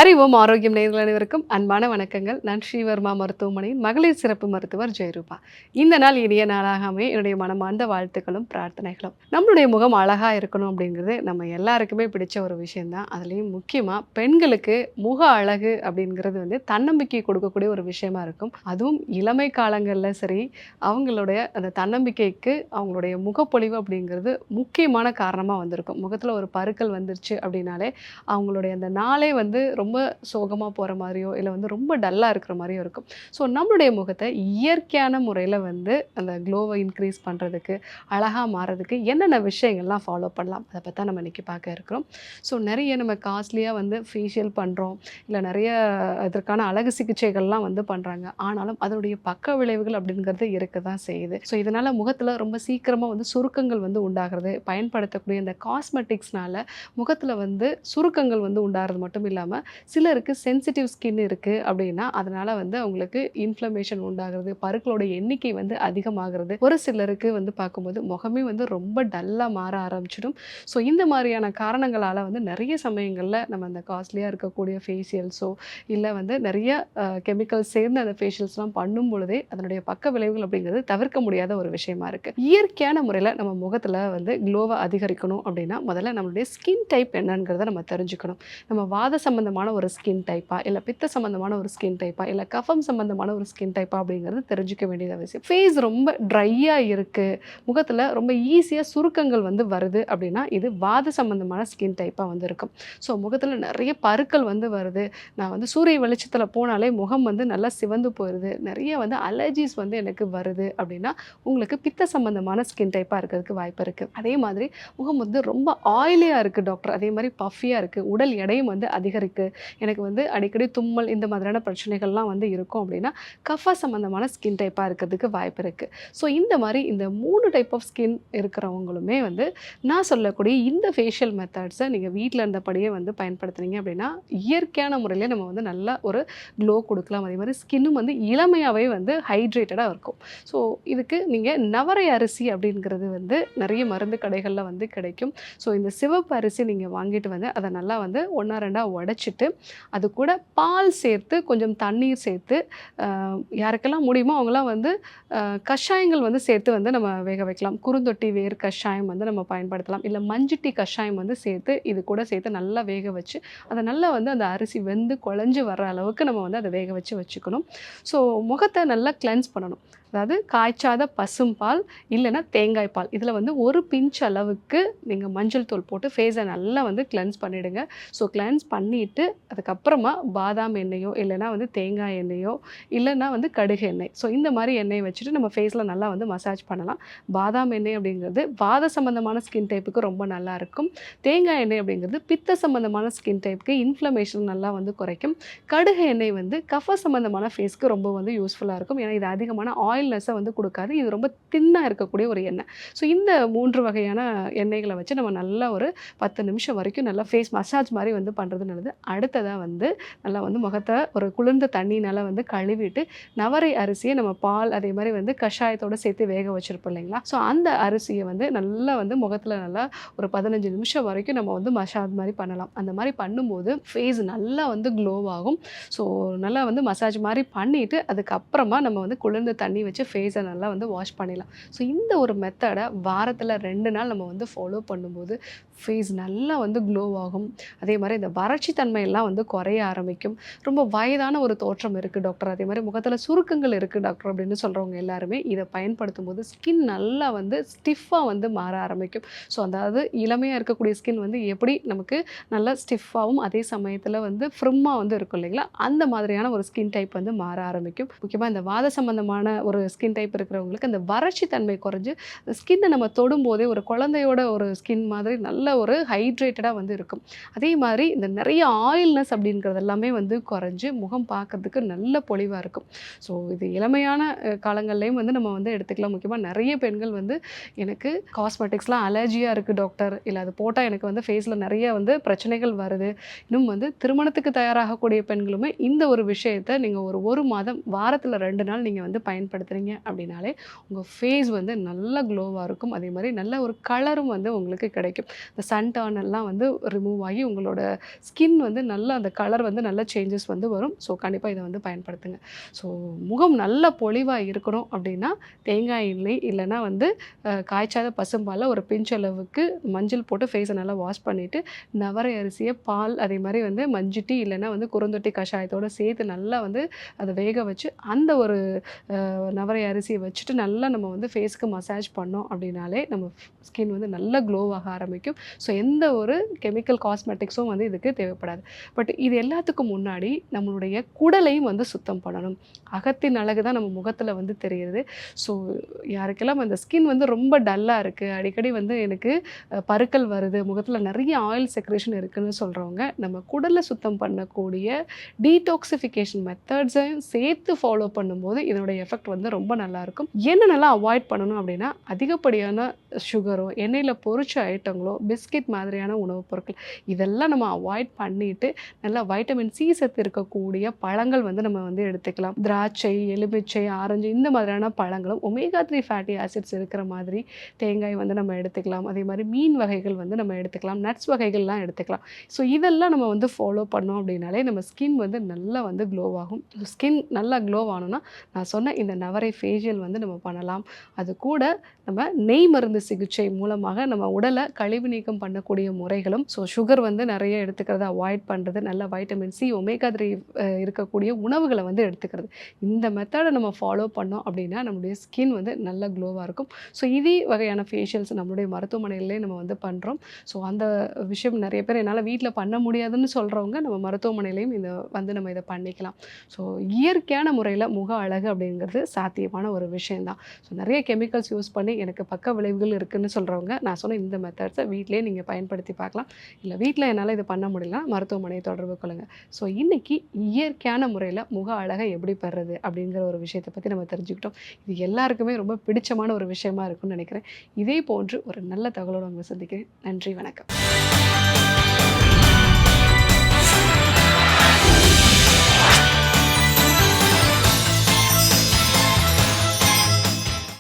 அறிவோம் ஆரோக்கியம் நேயர்கள் அனைவருக்கும் அன்பான வணக்கங்கள். நான் ஸ்ரீவர்மா மருத்துவமனையின் மகளிர் சிறப்பு மருத்துவர் ஜெயரூபா. இந்த நாள் இனிய நாளாக அமைய என்னுடைய மனமார்ந்த வாழ்த்துக்களும் பிரார்த்தனைகளும். நம்மளுடைய முகம் அழகா இருக்கணும் அப்படிங்கிறது நம்ம எல்லாருக்குமே பிடிச்ச ஒரு விஷயம் தான். அதுலேயும் முக்கியமா பெண்களுக்கு முக அழகு அப்படிங்கிறது தன்னம்பிக்கை கொடுக்கக்கூடிய ஒரு விஷயமா இருக்கும். அதுவும் இளமை காலங்களில் சரி, அவங்களுடைய அந்த தன்னம்பிக்கைக்கு அவங்களுடைய முகப்பொலிவு அப்படிங்கிறது முக்கியமான காரணமாக வந்திருக்கும். முகத்தில் ஒரு பருக்கள் வந்துருச்சு அப்படின்னாலே அவங்களுடைய அந்த நாளே ரொம்ப சோகமா போற மாரியோ, இல்ல ரொம்ப டல்லா இருக்கிற மாரியோ இருக்கும். ஸோ நம்மளுடைய முகத்த இயற்கையான முறையில அந்த க்ளோவ இன்க்ரீஸ் பண்றதுக்கு, அழகா மாறதுக்கு என்னென்ன விஷயங்கள்லாம் ஃபாலோ பண்ணலாம்? அத பத்தி தான் நம்ம இன்னைக்கு பார்க்க இருக்கிறோம். ஸோ நெறைய நம்ம காஸ்ட்லியா ஃபேஷியல் பண்றோம். இல்ல நெறைய அதற்கான அழகு சிகிச்சைகள்லாம் பண்றாங்க. ஆனாலும் அதனுடைய பக்க விளைவுகள் அப்படிங்கிறது இருக்க தான் செய்யுது. ஸோ இதனால முகத்துல ரொம்ப சீக்கிரமா சுருக்கங்கள் உண்டாகிறது. பயன்படுத்தக்கூடிய இந்த காஸ்மெட்டிக்ஸ்னால முகத்துல சுருக்கங்கள் உண்டாகிறது மட்டும் இல்லாம, சிலருக்கு சென்சிட்டிவ் ஸ்கின் இருக்கு அப்படின்னா, அதனால அவங்களுக்கு இன்ஃப்ளமேஷன் உண்டாகுறது, பருக்களோட எண்ணிக்கை அதிகமாகிறது. ஒரு சிலருக்கு பார்க்கும்போது முகமே ரொம்ப டல்லா மாற ஆரம்பிச்சிடும். ஸோ இந்த மாதிரியான காரணங்களால நெறைய சமயங்கள்ல நம்ம அந்த காஸ்ட்லியா இருக்கக்கூடிய ஃபேஷியல்ஸோ, இல்ல நெறைய கெமிக்கல்ஸ் சேர்ந்த அந்த ஃபேஷியல்ஸ்லாம் பண்ணும் பொழுதே, அதனுடைய பக்க விளைவுகள் அப்படிங்கிறது தவிர்க்க முடியாத ஒரு விஷயமா இருக்கு. இயற்கையான முறையில நம்ம முகத்துல க்ளோவ அதிகரிக்கணும் அப்படின்னா, முதல்ல நம்மளுடைய ஸ்கின் டைப் என்னங்கிறத நம்ம தெரிஞ்சுக்கணும். நம்ம வாத சம்பந்தமான ஒரு ஸ்கின் டைப்பா, இல்ல பித்த சம்பந்தமான ஒரு ஸ்கின் டைப்பா, இல்ல கஃபம் சம்பந்தமான ஒரு ஸ்கின் டைப்பா அப்படிங்கிறது தெரிஞ்சுக்க வேண்டியது அவசியம். ஃபேஸ் ரொம்ப ட்ரையா இருக்கு, முகத்துல ரொம்ப ஈஸியா சுருக்கங்கள் வருது அப்படின்னா, இது வாத சம்பந்தமான ஸ்கின் டைப்பா இருக்கும். ஸோ முகத்துல நிறைய பருக்கள் வருது. நான் சூரிய வெளிச்சத்துல போனாலே முகம் நல்லா சிவந்து போயிருது. நிறைய அலர்ஜிஸ் எனக்கு வருது அப்படின்னா, உங்களுக்கு பித்த சம்பந்தமான ஸ்கின் டைப்பா இருக்கிறதுக்கு வாய்ப்பு இருக்கு. அதே மாதிரி முகம் ரொம்ப ஆயிலியா இருக்கு டாக்டர், அதே மாதிரி பஃபியா இருக்கு, உடல் எடையும் அதிகரிக்கு, எனக்கு அடிக்கடி தும்மல் இந்த மாதிரியான பிரச்சனைகள்லாம் இருக்கும் அப்படின்னா, கஃப சம்பந்தமான ஸ்கின் டைப்பாக இருக்கிறதுக்கு வாய்ப்பு இருக்குது. ஸோ இந்த மாதிரி இந்த 3 டைப் ஆஃப் ஸ்கின் இருக்கிறவங்களுமே நான் சொல்லக்கூடிய இந்த ஃபேஷியல் மெத்தட்ஸை நீங்கள் வீட்டில் இருந்தபடியே பயன்படுத்துனீங்க அப்படின்னா, இயற்கையான முறையிலே நம்ம நல்லா ஒரு க்ளோ கொடுக்கலாம். அதே மாதிரி ஸ்கின்னும் இளமையாகவே ஹைட்ரேட்டடாக இருக்கும். ஸோ இதுக்கு நீங்கள் நவரை அரிசி அப்படிங்கிறது நிறைய மருந்து கடைகளில் கிடைக்கும். ஸோ இந்த சிவப்பு அரிசி நீங்கள் வாங்கிட்டு அதை நல்லா 1 2 உடைச்சிட்டு, அது கூட பால் சேர்த்து, கொஞ்சம் தண்ணீர் சேர்த்து, யாருக்கெல்லாம் முடியுமோ அவங்கலாம் கஷாயங்கள் சேர்த்து நம்ம வேக வைக்கலாம். குறுந்தொட்டி வேர் கஷாயம் நம்ம பயன்படுத்தலாம். இல்ல மஞ்சுட்டி கஷாயம் சேர்த்து, இது கூட சேர்த்து நல்லா வேக வச்சு, அதை நல்லா அந்த அரிசி வெந்து குழஞ்சு வர்ற அளவுக்கு நம்ம அதை வேக வச்சு வச்சுக்கணும். ஸோ முகத்தை நல்லா கிளென்ஸ் பண்ணணும். அதாவது காய்ச்சாத பசும்பால் இல்லைன்னா தேங்காய் பால், இதில் ஒரு பிஞ்ச் அளவுக்கு நீங்கள் மஞ்சள் தூள் போட்டு ஃபேஸை நல்லா கிளென்ஸ் பண்ணிவிடுங்க. ஸோ கிளென்ஸ் பண்ணிவிட்டு அதுக்கப்புறமா பாதாம் எண்ணெயோ இல்லைனா தேங்காய் எண்ணெயோ இல்லைன்னா கடுகு எண்ணெய், ஸோ இந்த மாதிரி எண்ணெயை வச்சுட்டு நம்ம ஃபேஸில் நல்லா மசாஜ் பண்ணலாம். பாதாம் எண்ணெய் அப்படிங்கிறது வாத சம்பந்தமான ஸ்கின் டைப்புக்கு ரொம்ப நல்லா இருக்கும். தேங்காய் எண்ணெய் அப்படிங்கிறது பித்த சம்பந்தமான ஸ்கின் டைப்புக்கு இன்ஃப்ளமேஷன் நல்லா குறைக்கும். கடுகு எண்ணெய் கஃப சம்பந்தமான ஃபேஸ்க்கு ரொம்ப யூஸ்ஃபுல்லாக இருக்கும். ஏன்னா இது அதிகமான ஆயில்னஸை கொடுக்காது. இது ரொம்ப தின்னாக இருக்கக்கூடிய ஒரு எண்ணெய். ஸோ இந்த 3 வகையான எண்ணெய்களை வச்சு நம்ம நல்லா ஒரு 10 நிமிஷம் வரைக்கும் நல்லா ஃபேஸ் மசாஜ் மாதிரி பண்ணுறது நல்லது. அடுத்ததாக நல்லா முகத்தை ஒரு குளிர்ந்த தண்ணினால் கழுவிட்டு, நவரை அரிசியை நம்ம பால் அதே மாதிரி கஷாயத்தோடு சேர்த்து வேக வச்சுருப்போம் இல்லைங்களா, ஸோ அந்த அரிசியை நல்லா முகத்தில் நல்லா ஒரு 15 நிமிஷம் வரைக்கும் நம்ம மசாஜ் மாதிரி பண்ணலாம். அந்த மாதிரி பண்ணும்போது ஃபேஸ் நல்லா க்ளோ ஆகும். ஸோ நல்லா மசாஜ் மாதிரி பண்ணிவிட்டு, அதுக்கப்புறமா நம்ம குளிர்ந்த தண்ணி வச்சு ஃபேஸை நல்லா வாஷ் பண்ணிடலாம். ஸோ இந்த ஒரு மெத்தடை வாரத்தில் 2 நாள் நம்ம ஃபாலோ பண்ணும்போது ஃபேஸ் நல்லா க்ளோ ஆகும். அதே மாதிரி இந்த வறட்சி தன்மையெல்லாம் குறைய ஆரம்பிக்கும். ரொம்ப வயதான ஒரு தோற்றம் இருக்குது டாக்டர், அதே மாதிரி முகத்தில் சுருக்கங்கள் இருக்குது டாக்டர் அப்படின்னு சொல்கிறவங்க எல்லாருமே இதை பயன்படுத்தும் போது ஸ்கின் நல்லா ஸ்டிஃபாக மாற ஆரம்பிக்கும். ஸோ அதாவது இளமையாக இருக்கக்கூடிய ஸ்கின் எப்படி நமக்கு நல்லா ஸ்டிஃபாகவும் அதே சமயத்தில் ஃப்ரிம்மாக இருக்கும் இல்லைங்களா, அந்த மாதிரியான ஒரு ஸ்கின் டைப் மாற ஆரம்பிக்கும். முக்கியமாக இந்த வாத சம்பந்தமான ஒரு ஸ்கின் டைப் இருக்கிறவங்களுக்கு அந்த வறட்சி தன்மை குறைஞ்சு ஸ்கின்னை நம்ம தொடும்போதே ஒரு குழந்தையோட ஒரு ஸ்கின் மாதிரி நல்ல ஒரு ஹைட்ரேட்டடாக இருக்கும். அதே மாதிரி இந்த நிறைய ஆயில்னஸ் அப்படிங்கிறது எல்லாமே குறைஞ்சு முகம் பார்க்கறதுக்கு நல்ல பொலிவாக இருக்கும். ஸோ இது இளமையான காலங்கள்லேயும் நம்ம எடுத்துக்கலாம். முக்கியமாக நிறைய பெண்கள் எனக்கு காஸ்மெட்டிக்ஸ்லாம் அலர்ஜியாக இருக்குது டாக்டர், இல்லை அது போட்டால் எனக்கு ஃபேஸில் நிறைய பிரச்சனைகள் வருது. இன்னும் திருமணத்துக்கு தயாராகக்கூடிய பெண்களுமே இந்த ஒரு விஷயத்தை நீங்கள் ஒரு மாதம் வாரத்தில் 2 நாள் நீங்கள் பயன்படுத்தி பயன்படுத்துகிறீங்க அப்படின்னாலே உங்கள் ஃபேஸ் வந்து நல்ல க்ளோவாக இருக்கும். அதே மாதிரி நல்ல ஒரு கலரும் வந்து உங்களுக்கு கிடைக்கும். இந்த சன் டர்ன் எல்லாம் வந்து ரிமூவ் ஆகி உங்களோட ஸ்கின் வந்து நல்ல அந்த கலர் வந்து நல்ல சேஞ்சஸ் வந்து வரும். ஸோ கண்டிப்பாக இதை வந்து பயன்படுத்துங்க. ஸோ முகம் நல்ல பொலிவாக இருக்கணும் அப்படின்னா தேங்காய் எண்ணெய் இல்லைன்னா வந்து காய்ச்சாத பசும்பாலில் ஒரு பிஞ்ச் அளவுக்கு மஞ்சள் போட்டு ஃபேஸை நல்லா வாஷ் பண்ணிவிட்டு நவரை அரிசியை பால் அதே மாதிரி வந்து மஞ்சுட்டி இல்லைன்னா வந்து குறுந்தொட்டி கஷாயத்தோடு சேர்த்து நல்லா வந்து அதை வேக வச்சு அந்த ஒரு நவரை அரிசியை வச்சுட்டு நல்லா நம்ம வந்து ஃபேஸ்க்கு மசாஜ் பண்ணோம் அப்படின்னாலே நம்ம ஸ்கின் வந்து நல்லா க்ளோவாக ஆரம்பிக்கும். ஸோ எந்த ஒரு கெமிக்கல் காஸ்மெட்டிக்ஸும் வந்து இதுக்கு தேவைப்படாது. பட் இது எல்லாத்துக்கும் முன்னாடி நம்மளுடைய குடலையும் வந்து சுத்தம் பண்ணணும். அகத்தின் அழகு தான் நம்ம முகத்தில் வந்து தெரியுது. ஸோ யாருக்கெல்லாம் அந்த ஸ்கின் வந்து ரொம்ப டல்லாக இருக்குது, அடிக்கடி வந்து எனக்கு பருக்கள் வருது, முகத்தில் நிறைய ஆயில் செக்ரேஷன் இருக்குதுன்னு சொல்கிறவங்க நம்ம குடலை சுத்தம் பண்ணக்கூடிய டீடாக்சிஃபிகேஷன் மெத்தட்ஸையும் சேர்த்து ஃபாலோ பண்ணும்போது இதனுடைய எஃபெக்ட் வந்து ரொம்ப நல்லாயிருக்கும். என்னென்னலாம் அவாய்ட் பண்ணணும் அப்படின்னா அதிகப்படியான சுகரோ எண்ணெயில் பொரிச்ச ஐட்டங்களோ பிஸ்கெட் மாதிரியான உணவுப் பொருட்கள் இதெல்லாம் நம்ம அவாய்ட் பண்ணிவிட்டு நல்லா வைட்டமின் சி சத்து இருக்கக்கூடிய பழங்கள் வந்து நம்ம வந்து எடுத்துக்கலாம். திராட்சை, எலுமிச்சை, ஆரஞ்சு இந்த மாதிரியான பழங்களும் ஒமேகா 3 ஃபேட்டி ஆசிட்ஸ் இருக்கிற மாதிரி தேங்காய் வந்து நம்ம எடுத்துக்கலாம். அதே மாதிரி மீன் வகைகள் வந்து நம்ம எடுத்துக்கலாம், நட்ஸ் வகைகள்லாம் எடுத்துக்கலாம். ஸோ இதெல்லாம் நம்ம வந்து ஃபாலோ பண்ணோம் அப்படின்னாலே நம்ம ஸ்கின் வந்து நல்லா வந்து க்ளோ ஆகும். ஸ்கின் நல்லா க்ளோ ஆகணும்னா நான் சொன்ன இந்த நவரை ஃபேஷியல் வந்து நம்ம பண்ணலாம். அது கூட நம்ம நெய் மருந்து சிகிச்சை மூலமாக நம்ம உடலை கழிவு நீக்கம் பண்ணக்கூடிய முறைகளும், ஸோ சுகர் வந்து நிறைய எடுத்துக்கிறத அவாய்ட் பண்ணுறது, நல்ல வைட்டமின் சி ஒமேகா 3 இருக்கக்கூடிய உணவுகளை வந்து எடுத்துக்கிறது. இந்த மெத்தடை நம்ம ஃபாலோ பண்ணோம் அப்படின்னா நம்மளுடைய ஸ்கின் வந்து நல்ல க்ளோவாக இருக்கும். ஸோ இதே வகையான ஃபேஷியல்ஸ் நம்மளுடைய மருத்துவமனையிலே நம்ம வந்து பண்ணுறோம். ஸோ அந்த விஷயம் நிறைய பேர் என்னால் வீட்டில் பண்ண முடியாதுன்னு சொல்கிறவங்க நம்ம மருத்துவமனையிலையும் வந்து நம்ம இதை பண்ணிக்கலாம். ஸோ இயற்கையான முறையில் முக அழகு அப்படிங்கிறது சாத்தியமான ஒரு விஷயந்தான். ஸோ நிறைய கெமிக்கல்ஸ் யூஸ் பண்ணி எனக்கு பக்க விளைவுகள் இருக்குதுன்னு சொல்கிறவங்க நான் சொன்ன இந்த மெத்தட்ஸை வீட்டிலேயே நீங்கள் பயன்படுத்தி பார்க்கலாம். இல்லை வீட்டில் என்னால் இது பண்ண முடியலனா மருத்துவமனையை தொடர்பு கொள்ளுங்கள். ஸோ இன்றைக்கி இயற்கையான முறையில் முக அழகை எப்படி பெறுறது அப்படிங்கிற ஒரு விஷயத்தை பற்றி நம்ம தெரிஞ்சுக்கிட்டோம். இது எல்லாருக்குமே ரொம்ப பிடிச்சமான ஒரு விஷயமா இருக்கும்னு நினைக்கிறேன். இதே போன்று ஒரு நல்ல தகவலோடு உங்களை சந்திக்கிறேன். நன்றி, வணக்கம்.